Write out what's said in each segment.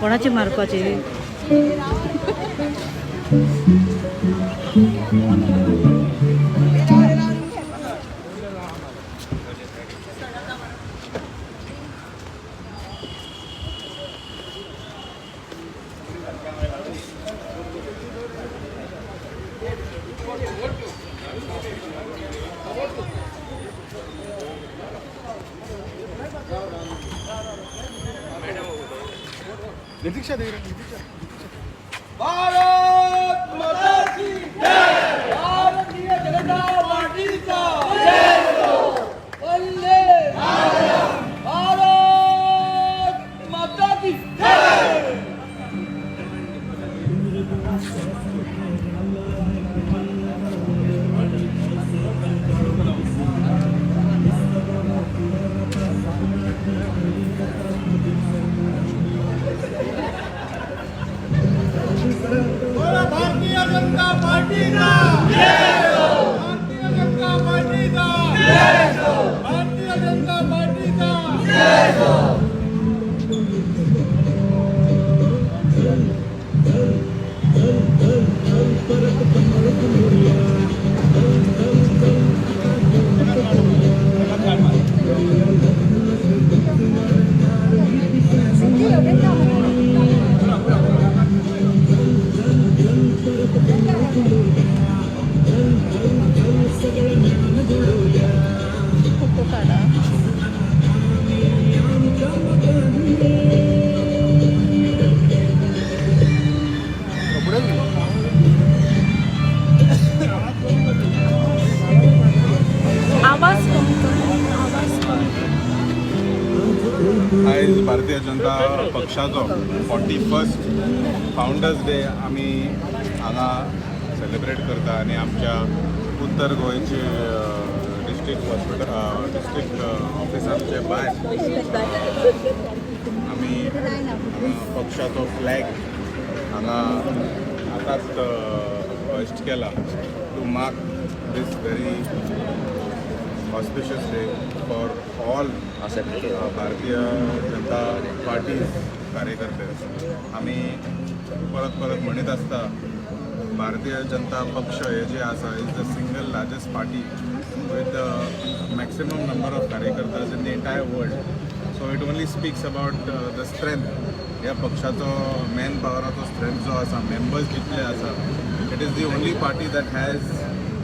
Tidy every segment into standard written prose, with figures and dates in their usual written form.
कोणाची मार्काची नितीक्षा दे भारत माता की जय, भारतीय जनता पार्टीचा जय हो, वंदे मातरम, भारत माता की जय। भारतीय जनता पार्टीचा जय हो, भारतीय जनता पार्टीचा जय हो, भारतीय जनता पार्टीचा जय हो। आज भारतीय जनता पक्षाचो 41st फाउंडर्स डे आमी हांगा सेलिब्रेट करता आनी आमच्या उत्तर गोंयचे डिस्ट्रिक्ट हॉस्पिटल डिस्ट्रिक्ट ऑफिसांचे भायर आमी पक्षाचो फ्लॅग हांगा आतांच होस्ट केला to mark this very auspicious day for all Bharatiya Janata party कार्यकर्ते आमी परत परत म्हणत आसता भारतीय जनता पक्ष हे जे आसा is the single largest party with maximum number of कार्यकर्ताज in the entire world so it only speaks about the strength ह्या पक्षाचो मॅन पावराचो स्ट्रेंथ जो आसा मेंबर्स जितले आसा it is the only party that has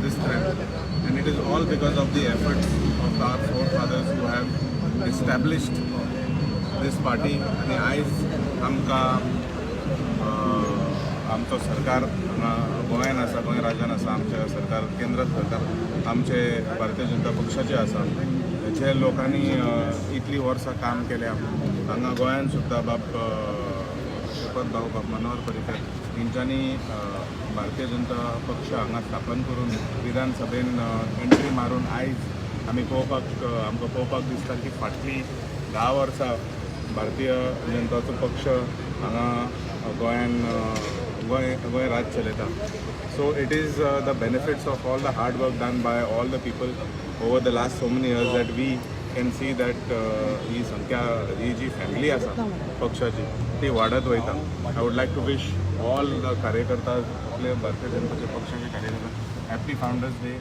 this strength and it is all because of the efforts of our forefathers who have established this party आणि आयज आमकां आमचो सरकार हांगा गोंयान आसा गोंय राज्यान आसा आमचे सरकार केंद्र सरकार आमचे भारतीय जनता पक्षाचे आसा जे लोकांनी इतली वर्सां काम केल्या हांगा गोंयान सुद्दां बाब श्रीपद भाऊ बाब मनोहर पर्रीकर तेंच्यांनी भारतीय जनता पक्ष हांगा स्थापन करून विधानसभेन एंट्री मारून आयज आमी आमकां पळोवपाक दिसता की फाटलीं 10 वर्सां भारतीय जनताचो पक्ष हांगा गोंयान गोंय राज्य चलयता so it is the benefits of all the hard work done by all the people over the last so many years that we can see that ही संख्या ही जी फॅमिली आसा पक्षाची ती वाडत वयता I would like to wish all the कार्यकर्ता आपले भारतीय जनता पक्षाचे कार्यकर्ता हॅपी फाउंडर्स डे